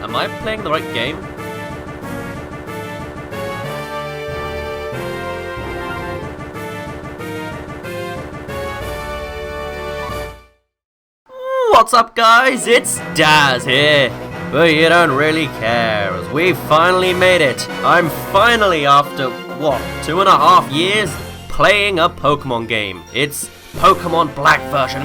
Am I playing the right game? What's up, guys? It's Daz here. But you don't really care, as we finally made it. I'm finally, after, 2.5 years, playing a Pokemon game. It's Pokemon Black version.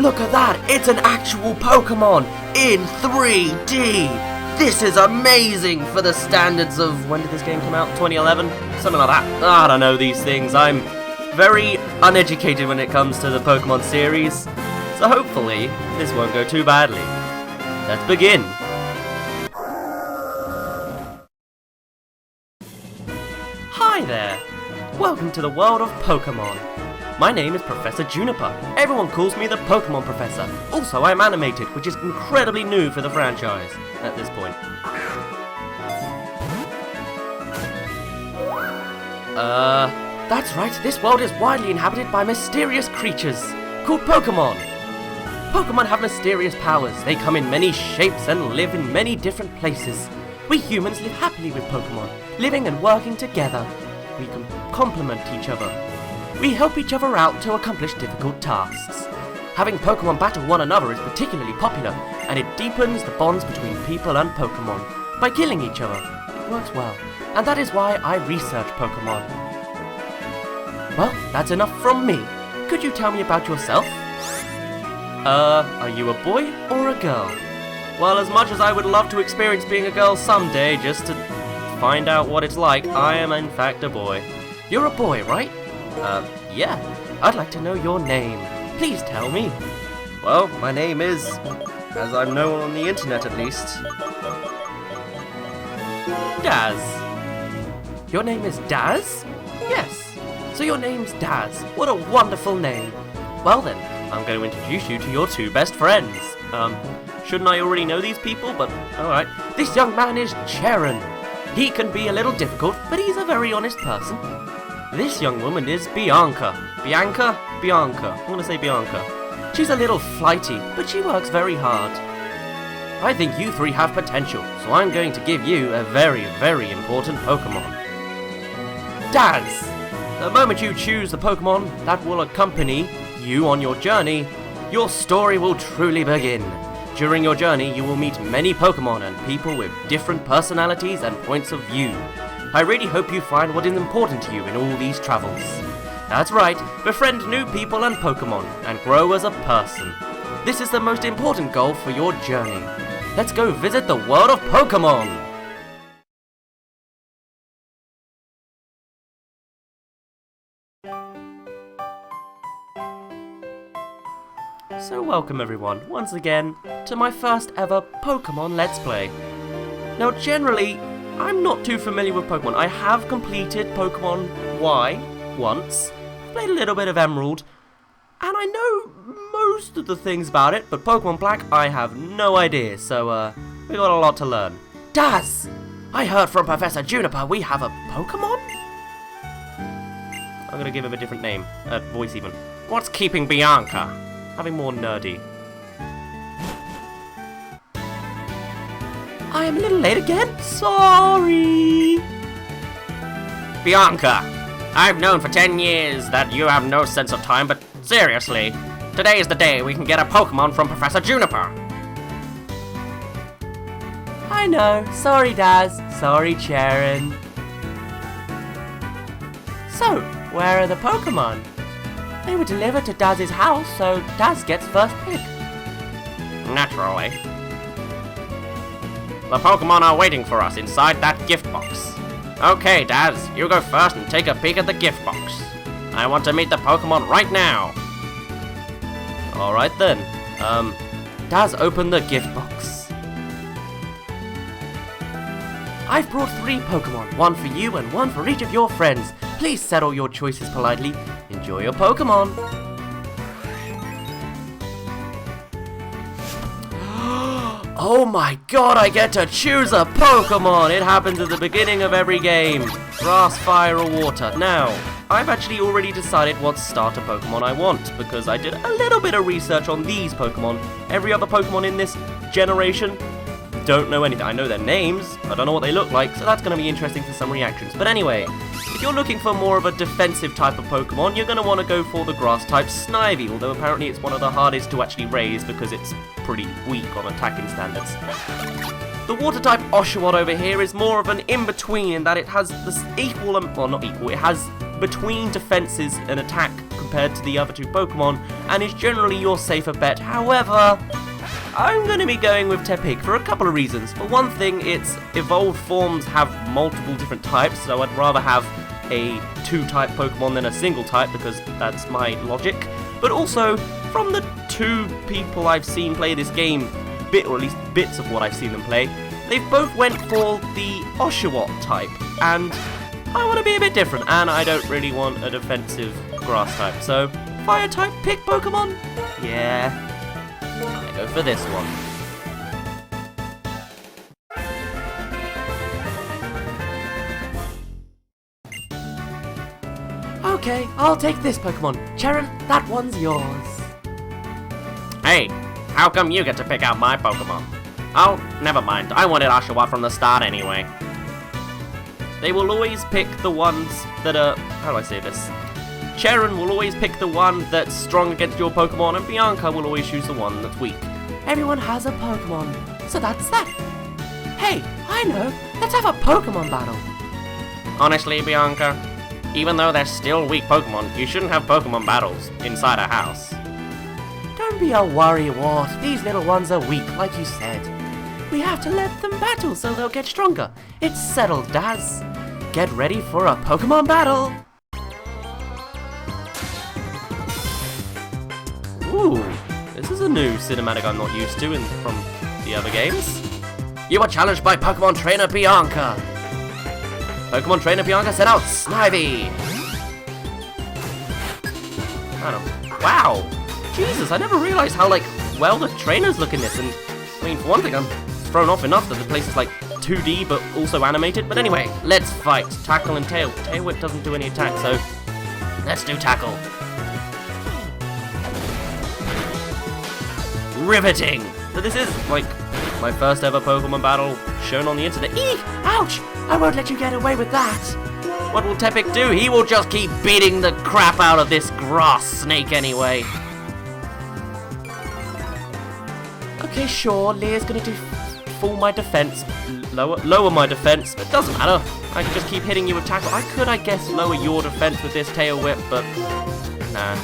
Look at that! It's an actual Pokemon in 3D! This is amazing for the standards of... When did this game come out? 2011? Something like that. I don't know these things. I'm very uneducated when it comes to the Pokemon series. So hopefully, this won't go too badly. Let's begin! Hi there! Welcome to the world of Pokemon. My name is Professor Juniper. Everyone calls me the Pokemon Professor. Also, I'm animated, which is incredibly new for the franchise at this point. That's right. This world is widely inhabited by mysterious creatures called Pokemon. Pokemon have mysterious powers. They come in many shapes and live in many different places. We humans live happily with Pokemon, living and working together. We can complement each other. We help each other out to accomplish difficult tasks. Having Pokemon battle one another is particularly popular, and it deepens the bonds between people and Pokemon by killing each other. It works well, and that is why I research Pokemon. Well, that's enough from me. Could you tell me about yourself? Are you a boy or a girl? Well, as much as I would love to experience being a girl someday just to find out what it's like, I am in fact a boy. You're a boy, right? Yeah. I'd like to know your name. Please tell me. Well, my name is, as I'm known on the internet at least, Daz. Your name is Daz? Yes. So your name's Daz. What a wonderful name. Well then, I'm going to introduce you to your two best friends. Shouldn't I already know these people? But, alright. This young man is Cheren. He can be a little difficult, but he's a very honest person. This young woman is Bianca. Bianca? Bianca. I'm going to say Bianca. She's a little flighty, but she works very hard. I think you three have potential, so I'm going to give you a very, very important Pokemon. Daz! The moment you choose the Pokemon that will accompany you on your journey, your story will truly begin. During your journey, you will meet many Pokemon and people with different personalities and points of view. I really hope you find what is important to you in all these travels. That's right, befriend new people and Pokemon, and grow as a person. This is the most important goal for your journey. Let's go visit the world of Pokemon! So welcome everyone, once again, to my first ever Pokemon Let's Play. Now generally, I'm not too familiar with Pokemon. I have completed Pokemon Y once, played a little bit of Emerald, and I know most of the things about it, but Pokemon Black, I have no idea, so we got a lot to learn. Daz! I heard from Professor Juniper we have a Pokemon? I'm gonna give him a different name, voice even. What's keeping Bianca? Having more nerdy. I am a little late again. Sorry. Bianca, I've known for 10 years that you have no sense of time, but seriously, today is the day we can get a Pokemon from Professor Juniper. I know. Sorry, Daz. Sorry, Cheren. So, where are the Pokémon? They were delivered to Daz's house, so Daz gets first pick. Naturally. The Pokémon are waiting for us inside that gift box. Okay, Daz, you go first and take a peek at the gift box. I want to meet the Pokémon right now. Alright then. Daz, open the gift box. I've brought 3 Pokémon, one for you and one for each of your friends. Please settle your choices politely. Enjoy your Pokémon. Oh my god, I get to choose a Pokémon! It happens at the beginning of every game. Grass, fire, or water. Now, I've actually already decided what starter Pokémon I want, because I did a little bit of research on these Pokémon. Every other Pokémon in this generation, don't know anything. I know their names, I don't know what they look like, so that's going to be interesting for some reactions. But anyway, if you're looking for more of a defensive type of Pokémon, you're going to want to go for the grass type Snivy, although apparently it's one of the hardest to actually raise because it's pretty weak on attacking standards. The water type Oshawott over here is more of an in-between in that it has this equal, well not equal, it has between defenses and attack compared to the other 2 Pokemon, and is generally your safer bet. However, I'm going to be going with Tepig for a couple of reasons. For one thing, its evolved forms have multiple different types, so I'd rather have a 2-type Pokemon than a single type, because that's my logic. But also, from the 2 people I've seen play this game, or at least bits of what I've seen them play, they've both went for the Oshawott type, and I want to be a bit different, and I don't really want a defensive grass type, so fire type pick Pokemon? Yeah, I go for this one. Okay, I'll take this Pokemon. Cheren, that one's yours. Hey, how come you get to pick out my Pokemon? Oh, never mind. I wanted Oshawott from the start anyway. They will always pick the ones that are... How do I say this? Cheren will always pick the one that's strong against your Pokemon, and Bianca will always choose the one that's weak. Everyone has a Pokemon, so that's that. Hey, I know. Let's have a Pokemon battle. Honestly, Bianca, even though they're still weak Pokemon, you shouldn't have Pokemon battles inside a house. Don't be a worrywart. These little ones are weak, like you said. We have to let them battle so they'll get stronger. It's settled, Daz. Get ready for a Pokemon battle. Ooh, this is a new cinematic I'm not used to from the other games. You are challenged by Pokemon Trainer Bianca. Pokemon Trainer Bianca sent out Snivy. Wow. Jesus, I never realized how, well the trainers look in this. And, I mean, for one thing, I'm thrown off enough that the place is, 2D, but also animated. But anyway, let's fight. Tackle and Tail. Tail Whip doesn't do any attack, so let's do Tackle. Riveting! So this is, my first ever Pokemon battle shown on the internet. Eek! Ouch! I won't let you get away with that! What will Tepig do? He will just keep beating the crap out of this grass snake anyway. Okay, sure, Leah's gonna do full my defense, lower my defense, but it doesn't matter. I can just keep hitting you with Tackle. I could, I guess, lower your defense with this Tail Whip, but nah.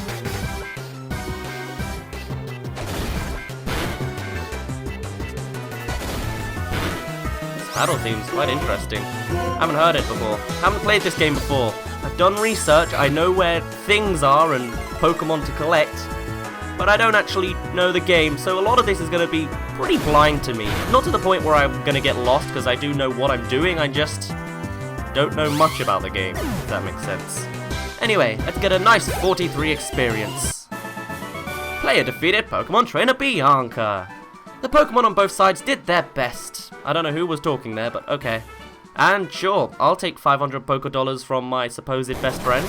Battle theme's quite interesting. Haven't heard it before. Haven't played this game before. I've done research, I know where things are and Pokemon to collect, but I don't actually know the game, so a lot of this is going to be pretty blind to me. Not to the point where I'm going to get lost, because I do know what I'm doing, I just don't know much about the game, if that makes sense. Anyway, let's get a nice 43 experience. Player defeated Pokemon Trainer Bianca. The Pokemon on both sides did their best. I don't know who was talking there, but okay. And sure, I'll take 500 Poké-Dollars from my supposed best friend.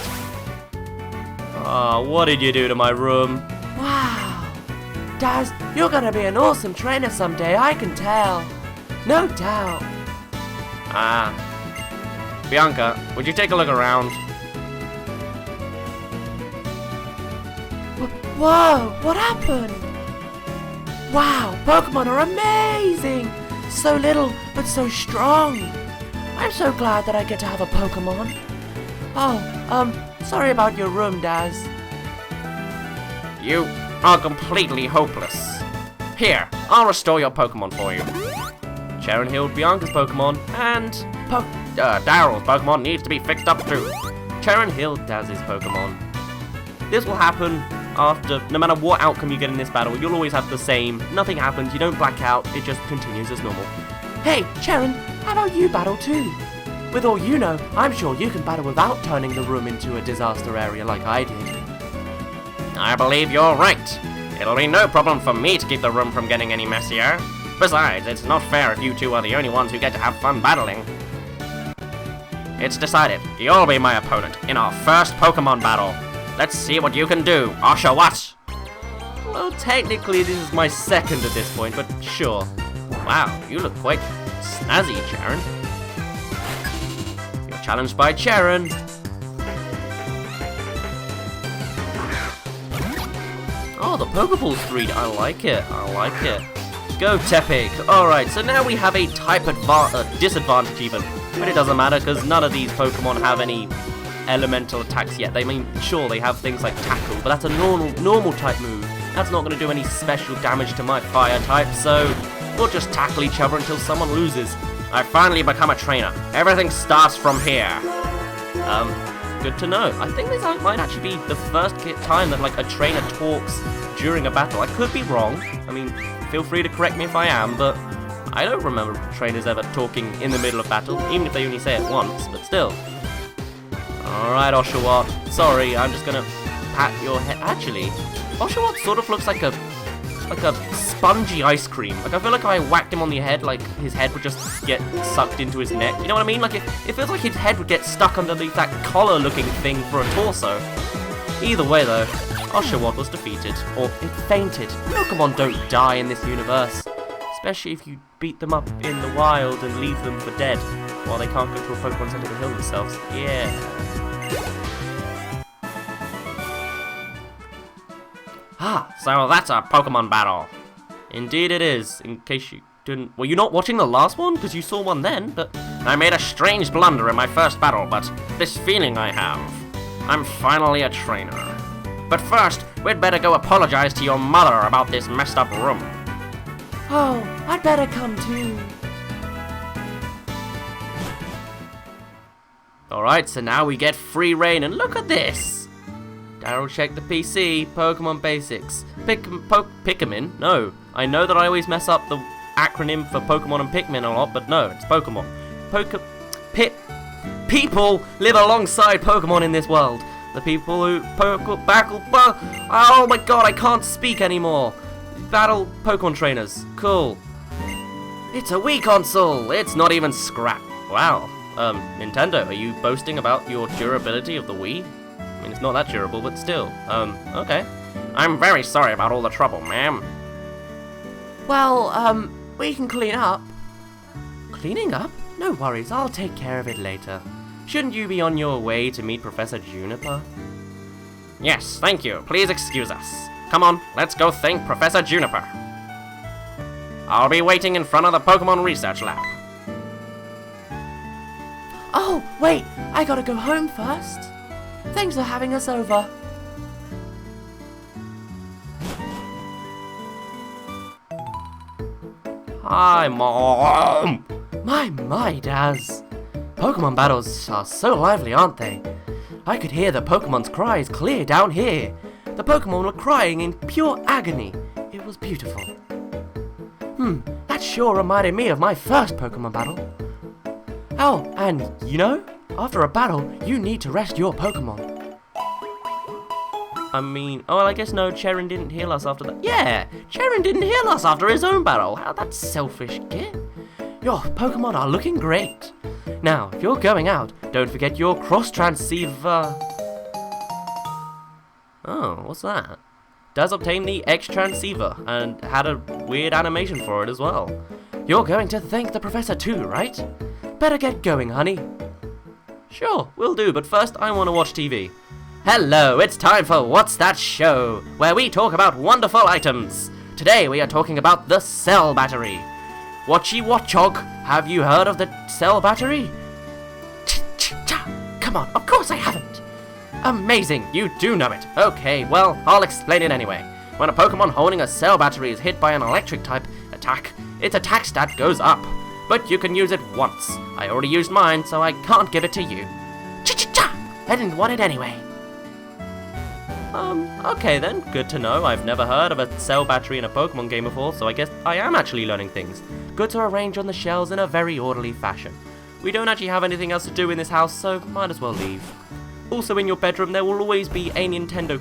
Ah, what did you do to my room? Wow. Daz, you're gonna be an awesome trainer someday, I can tell. No doubt. Ah. Bianca, would you take a look around? Whoa, what happened? Wow, Pokemon are amazing! So little, but so strong. I'm so glad that I get to have a Pokémon. Oh, sorry about your room, Daz. You are completely hopeless. Here, I'll restore your Pokémon for you. Cheren healed Bianca's Pokémon, and Daryl's Pokémon needs to be fixed up too. Cheren healed Daz's Pokémon. This will happen after, no matter what outcome you get in this battle, you'll always have the same. Nothing happens, you don't black out, it just continues as normal. Hey, Cheren, how about you battle too? With all you know, I'm sure you can battle without turning the room into a disaster area like I did. I believe you're right. It'll be no problem for me to keep the room from getting any messier. Besides, it's not fair if you two are the only ones who get to have fun battling. It's decided. You'll be my opponent in our first Pokémon battle. Let's see what you can do, Oshawott. Well, technically this is my second at this point, but sure. Wow, you look quite snazzy, Cheren. You're challenged by Cheren. Oh, the Pokeball's 3. I like it. I like it. Go, Tepig. Alright, so now we have a type disadvantage even. But it doesn't matter, because none of these Pokemon have any elemental attacks yet. Sure, they have things like Tackle, but that's a normal type move. That's not going to do any special damage to my fire type, so we'll just tackle each other until someone loses. I finally become a trainer. Everything starts from here. Good to know. I think this might actually be the first time that like a trainer talks during a battle. I could be wrong. I mean, feel free to correct me if I am, but I don't remember trainers ever talking in the middle of battle, even if they only say it once, but still. Alright, Oshawott. Sorry, I'm just gonna pat your head. Actually, Oshawott sort of looks like a spongy ice cream. Like, I feel like if I whacked him on the head, like, his head would just get sucked into his neck. You know what I mean? Like, it feels like his head would get stuck underneath that collar-looking thing for a torso. Either way, though, Oshawott was defeated. Or, it fainted. Pokemon don't die in this universe. Especially if you beat them up in the wild and leave them for dead, while they can't go to a Pokemon Center to heal themselves. Yeah. So that's a Pokemon battle. Indeed it is, in case you didn't... Were you not watching the last one? Because you saw one then, but... I made a strange blunder in my first battle, but this feeling I have, I'm finally a trainer. But first, we'd better go apologize to your mother about this messed up room. Oh, I'd better come too. Alright, so now we get free reign, and look at this! Daryl checked the PC, Pokemon Basics. Pikmin? No. I know that I always mess up the acronym for Pokemon and Pikmin a lot, but no, it's Pokemon. People live alongside Pokemon in this world. The people who oh my god, I can't speak anymore. Battle Pokemon trainers. Cool. It's a Wii console. It's not even scrap. Wow. Nintendo, are you boasting about your durability of the Wii? I mean, it's not that durable, but still. Okay. I'm very sorry about all the trouble, ma'am. Well, we can clean up. Cleaning up? No worries, I'll take care of it later. Shouldn't you be on your way to meet Professor Juniper? Yes, thank you. Please excuse us. Come on, let's go thank Professor Juniper. I'll be waiting in front of the Pokemon Research Lab. Oh, wait, I gotta go home first. Thanks for having us over. Hi, Mom! My, Daz. Pokemon battles are so lively, aren't they? I could hear the Pokemon's cries clear down here. The Pokemon were crying in pure agony. It was beautiful. That sure reminded me of my first Pokemon battle. Oh, and you know, after a battle, you need to rest your Pokemon. I mean, oh, well, I guess no, Cheren didn't heal us after that. Yeah, Cheren didn't heal us after his own battle. How that's selfish, kid. Your Pokemon are looking great. Now, if you're going out, don't forget your Xtransceiver. Oh, what's that? Does obtain the Xtransceiver and had a weird animation for it as well. You're going to thank the professor too, right? Better get going, honey. Sure, will do, but first I want to watch TV. Hello, it's time for What's That Show, where we talk about wonderful items. Today we are talking about the cell battery. Watchy Watchog, have you heard of the cell battery? Come on, of course I haven't. Amazing, you do know it. Okay, well, I'll explain it anyway. When a Pokemon holding a cell battery is hit by an electric type attack, its attack stat goes up. But you can use it once. I already used mine, so I can't give it to you. I didn't want it anyway. Okay then, good to know. I've never heard of a cell battery in a Pokemon game before, so I guess I am actually learning things. Goods are arranged on the shelves in a very orderly fashion. We don't actually have anything else to do in this house, so might as well leave. Also in your bedroom, there will always be a Nintendo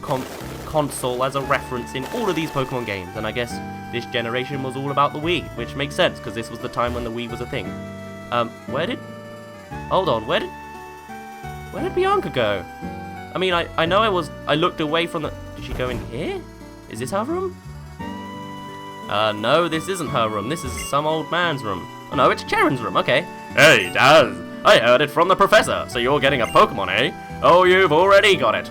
console as a reference in all of these Pokemon games, and I guess this generation was all about the Wii, which makes sense, because this was the time when the Wii was a thing. Hold on, where did Bianca go? I mean, I know I looked away from the... Did she go in here? Is this her room? No, this isn't her room. This is some old man's room. Oh no, it's Cheren's room, okay. Hey, Daz! I heard it from the professor, so you're getting a Pokemon, eh? Oh, you've already got it.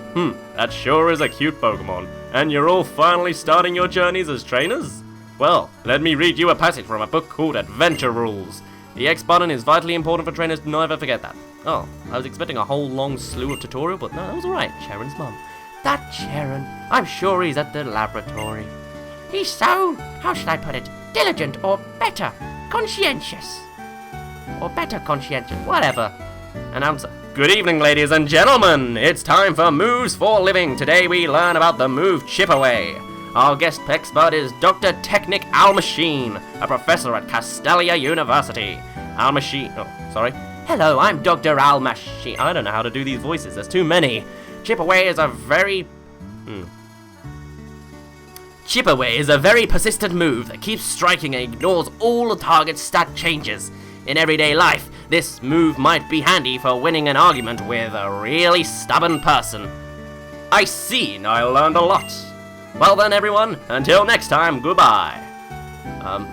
That sure is a cute Pokemon. And you're all finally starting your journeys as trainers? Well, let me read you a passage from a book called Adventure Rules. The X button is vitally important for trainers to never forget that. Oh, I was expecting a whole long slew of tutorial, but no, that was alright. Cheren's mum. That Cheren. I'm sure he's at the laboratory. He's so, how should I put it, diligent or better, conscientious. Or better conscientious, whatever. Announcer. Good evening, ladies and gentlemen. It's time for Moves for Living. Today we learn about the move Chip Away. Our guest expert is Dr. Technic Almachine, a professor at Castelia University. Hello, I'm Dr. Almachine. I don't know how to do these voices, there's too many. Chip Away is a very... Chip Away is a very persistent move that keeps striking and ignores all the target's stat changes. In everyday life, this move might be handy for winning an argument with a really stubborn person. I see, I learned a lot. Well then everyone, until next time, goodbye.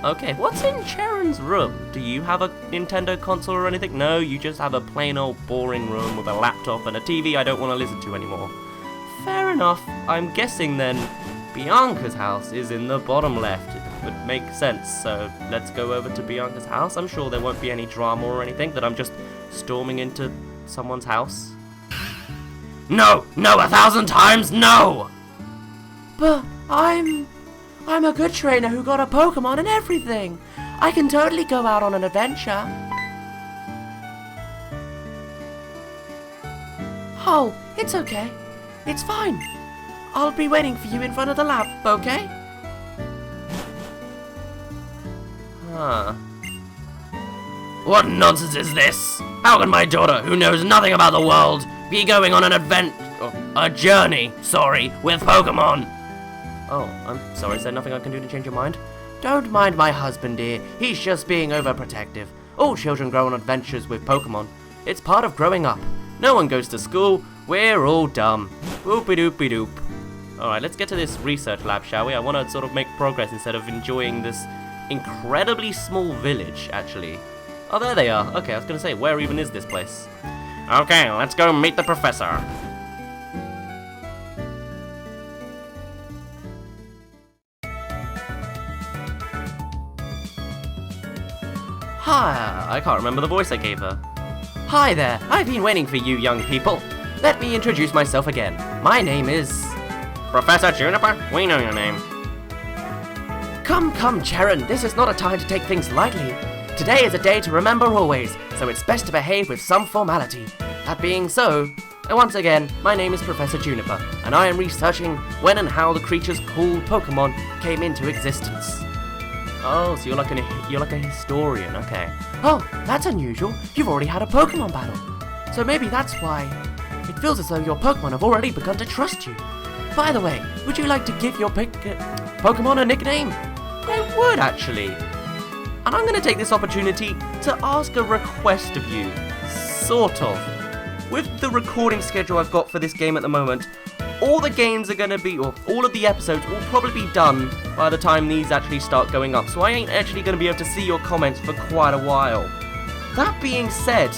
Okay, what's in Cheren's room? Do you have a Nintendo console or anything? No, you just have a plain old boring room with a laptop and a TV I don't want to listen to anymore. Fair enough, I'm guessing then Bianca's house is in the bottom left. It would make sense, so let's go over to Bianca's house. I'm sure there won't be any drama or anything, that I'm just storming into someone's house. No! No, 1,000 times no! But I'm a good trainer who got a Pokemon and everything. I can totally go out on an adventure. Oh, it's okay. It's fine. I'll be waiting for you in front of the lab, okay? Huh. What nonsense is this? How can my daughter, who knows nothing about the world, be going on an journey, with Pokemon? Oh, I'm sorry, is there nothing I can do to change your mind? Don't mind my husband, dear. He's just being overprotective. All children grow on adventures with Pokemon. It's part of growing up. No one goes to school. We're all dumb. Boopy-doopy-doop. Alright, let's get to this research lab, shall we? I want to sort of make progress instead of enjoying this incredibly small village, actually. Oh, there they are. Okay, I was going to say, where even is this place? Okay, let's go meet the professor. Hi, I can't remember the voice I gave her. Hi there, I've been waiting for you young people. Let me introduce myself again. My name is... Professor Juniper, we know your name. Come, Cheren, this is not a time to take things lightly. Today is a day to remember always, so it's best to behave with some formality. That being so, once again, my name is Professor Juniper, and I am researching when and how the creatures called Pokemon came into existence. Oh, so you're like a historian, okay. Oh, that's unusual. You've already had a Pokemon battle. So maybe that's why it feels as though your Pokemon have already begun to trust you. By the way, would you like to give your Pokemon a nickname? I would, actually. And I'm going to take this opportunity to ask a request of you. Sort of. With the recording schedule I've got for this game at the moment, all the games are going to be, or all of the episodes will probably be done by the time these actually start going up. So I ain't actually going to be able to see your comments for quite a while. That being said,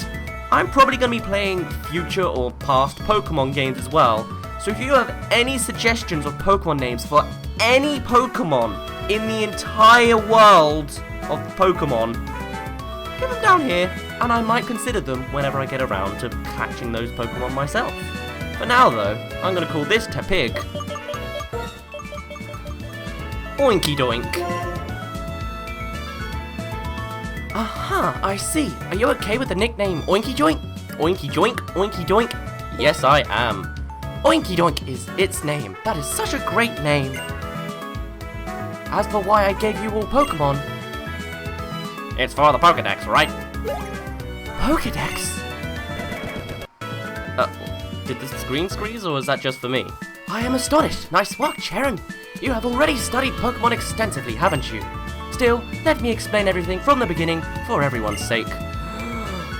I'm probably going to be playing future or past Pokemon games as well. So if you have any suggestions of Pokemon names for any Pokemon, in the entire world of Pokemon. Get them down here, and I might consider them whenever I get around to catching those Pokemon myself. For now, though, I'm going to call this Tepig Oinky Doink. Aha, I see. Are you okay with the nickname Oinky Joink? Oinky Joink, Oinky Doink? Yes, I am. Oinky Doink is its name. That is such a great name. As for why I gave you all Pokemon... It's for the Pokédex, right? Pokédex? Did the screen freeze, or was that just for me? I am astonished. Nice work, Cheren. You have already studied Pokemon extensively, haven't you? Still, let me explain everything from the beginning for everyone's sake.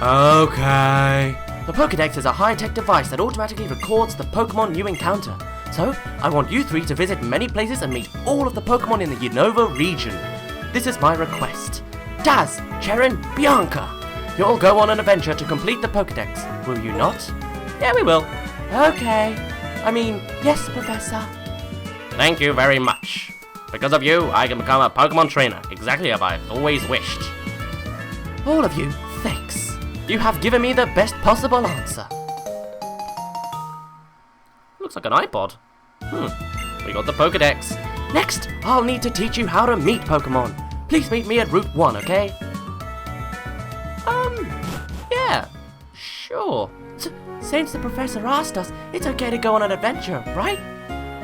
Okay. The Pokédex is a high-tech device that automatically records the Pokemon you encounter. So, I want you three to visit many places and meet all of the Pokemon in the Unova region. This is my request. Daz, Cheren, Bianca, you'll go on an adventure to complete the Pokédex, will you not? Yeah, we will. Okay. I mean, yes, Professor. Thank you very much. Because of you, I can become a Pokemon trainer, exactly as I've always wished. All of you, thanks. You have given me the best possible answer. Looks like an iPod. We got the Pokédex. Next, I'll need to teach you how to meet Pokemon. Please meet me at Route 1, okay? Yeah, sure. Since the professor asked us, it's okay to go on an adventure, right?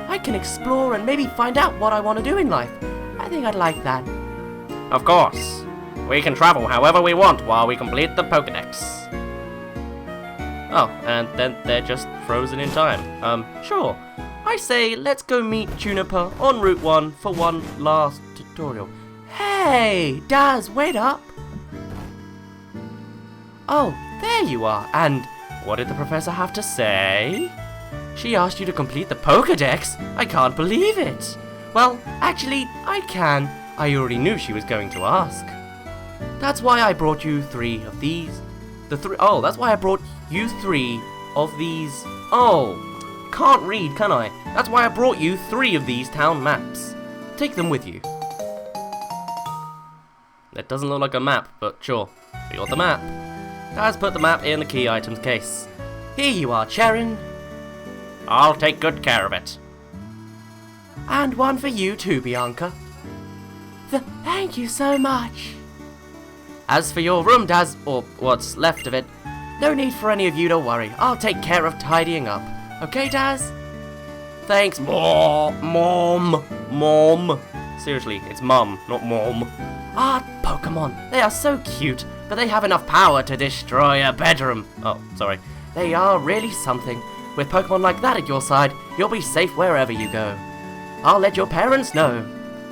I can explore and maybe find out what I want to do in life. I think I'd like that. Of course. We can travel however we want while we complete the Pokédex. Oh, and then they're just frozen in time. Sure. I say let's go meet Juniper on Route 1 for one last tutorial. Hey, Daz, wait up. Oh, there you are. And what did the professor have to say? She asked you to complete the Pokédex? I can't believe it. Well, actually, I can. I already knew she was going to ask. That's why I brought you three of these. That's why I brought you three of these. Oh, can't read, can I? That's why I brought you 3 of these town maps. Take them with you. That doesn't look like a map, but sure. We got the map. Let's put the map in the key items case. Here you are, Cheren. I'll take good care of it. And one for you too, Bianca. Thank you so much. As for your room, Daz, or what's left of it, no need for any of you to worry. I'll take care of tidying up. Okay, Daz? Thanks, Mom. Seriously, it's Mum, not Mom. Ah, Pokemon. They are so cute, but they have enough power to destroy a bedroom. Oh, sorry. They are really something. With Pokemon like that at your side, you'll be safe wherever you go. I'll let your parents know.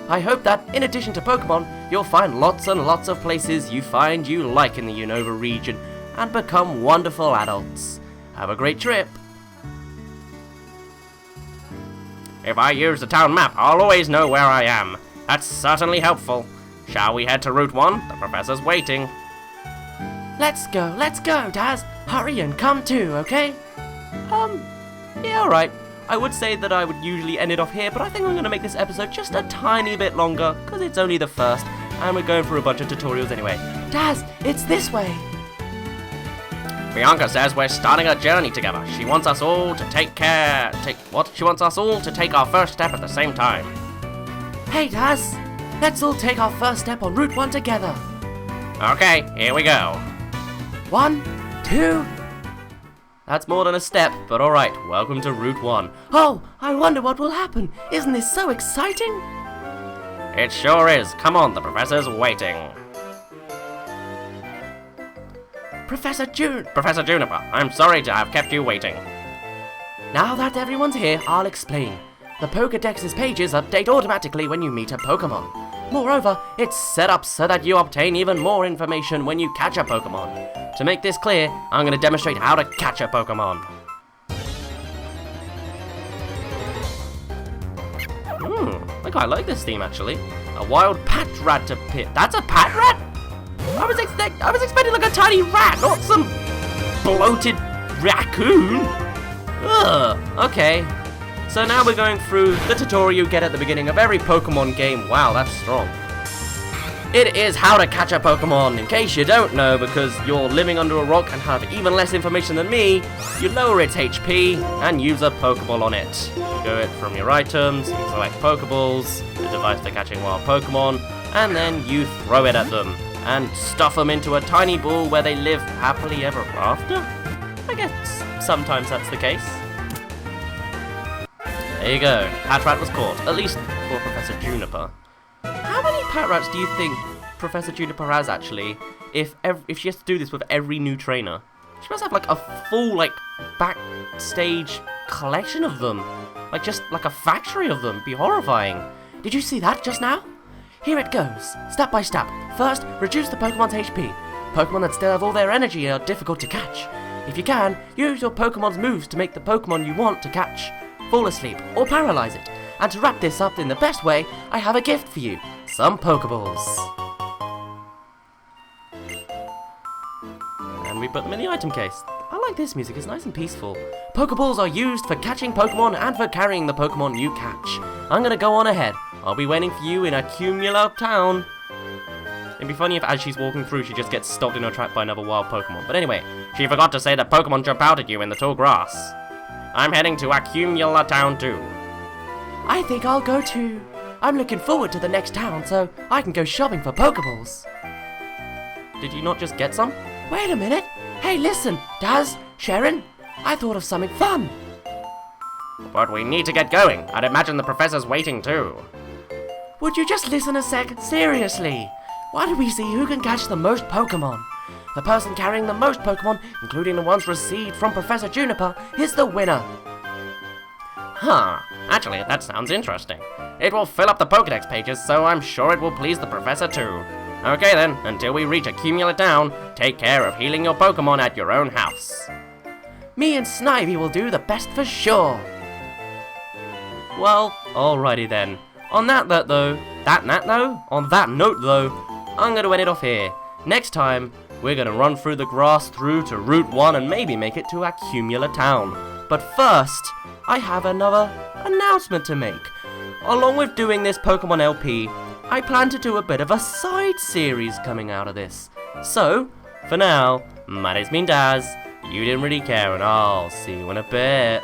I hope that, in addition to Pokemon, you'll find lots and lots of places you find you like in the Unova region, and become wonderful adults. Have a great trip. If I use the town map, I'll always know where I am. That's certainly helpful. Shall we head to Route 1? The professor's waiting. Let's go, Daz. Hurry and come too, okay? Yeah, alright. I would say that I would usually end it off here, but I think I'm going to make this episode just a tiny bit longer, because it's only the first, and we're going through a bunch of tutorials anyway. Daz, it's this way. Bianca says we're starting a journey together. She wants us all to She wants us all to take our first step at the same time. Hey, Daz. Let's all take our first step on Route 1 together. Okay, here we go. 1, 2... That's more than a step, but alright, welcome to Route 1. Oh, I wonder what will happen. Isn't this so exciting? It sure is. Come on, the professor's waiting. Professor Juniper, I'm sorry to have kept you waiting. Now that everyone's here, I'll explain. The Pokédex's pages update automatically when you meet a Pokémon. Moreover, it's set up so that you obtain even more information when you catch a Pokémon. To make this clear, I'm going to demonstrate how to catch a Pokémon. I think I like this theme actually. A wild Patrat to pit. That's a Patrat? I was expecting like a tiny rat, not some bloated raccoon. Ugh, okay. So now we're going through the tutorial you get at the beginning of every Pokemon game. Wow, that's strong. It is how to catch a Pokemon. In case you don't know, because you're living under a rock and have even less information than me, you lower its HP and use a Pokeball on it. You go it from your items, you select Pokeballs, the device for catching wild Pokemon, and then you throw it at them and stuff them into a tiny ball where they live happily ever after? I guess sometimes that's the case. There you go, Patrat was caught, at least for Professor Juniper. How many Patrats do you think Professor Juniper has, actually, if she has to do this with every new trainer? She must have, like, a full, like, backstage collection of them. Like, just, like, a factory of them. It'd be horrifying. Did you see that just now? Here it goes, step by step. First, reduce the Pokemon's HP. Pokemon that still have all their energy are difficult to catch. If you can, use your Pokemon's moves to make the Pokemon you want to catch fall asleep or paralyze it. And to wrap this up in the best way, I have a gift for you. Some Pokeballs. And we put them in the item case. I like this music, it's nice and peaceful. Pokeballs are used for catching Pokemon and for carrying the Pokemon you catch. I'm gonna go on ahead. I'll be waiting for you in Accumula Town. It'd be funny if as she's walking through, she just gets stopped in her track by another wild Pokemon. But anyway, she forgot to say that Pokemon jump out at you in the tall grass. I'm heading to Accumula Town too. I think I'll go too. I'm looking forward to the next town so I can go shopping for Pokeballs. Did you not just get some? Wait a minute. Hey, listen, Daz, Cheren, I thought of something fun. But we need to get going. I'd imagine the professor's waiting too. Would you just listen a sec? Seriously. Why don't we see who can catch the most Pokemon? The person carrying the most Pokemon, including the ones received from Professor Juniper, is the winner. Huh. Actually, that sounds interesting. It will fill up the Pokedex pages, so I'm sure it will please the professor too. Okay then, until we reach Accumula Town, take care of healing your Pokemon at your own house. Me and Snivy will do the best for sure. Well, alrighty then. On that note though, I'm gonna end it off here. Next time, we're gonna run through the grass through to Route 1 and maybe make it to Accumula Town. But first, I have another announcement to make. Along with doing this Pokemon LP, I plan to do a bit of a side series coming out of this. So, for now, my name's been Daz, you didn't really care, and I'll see you in a bit.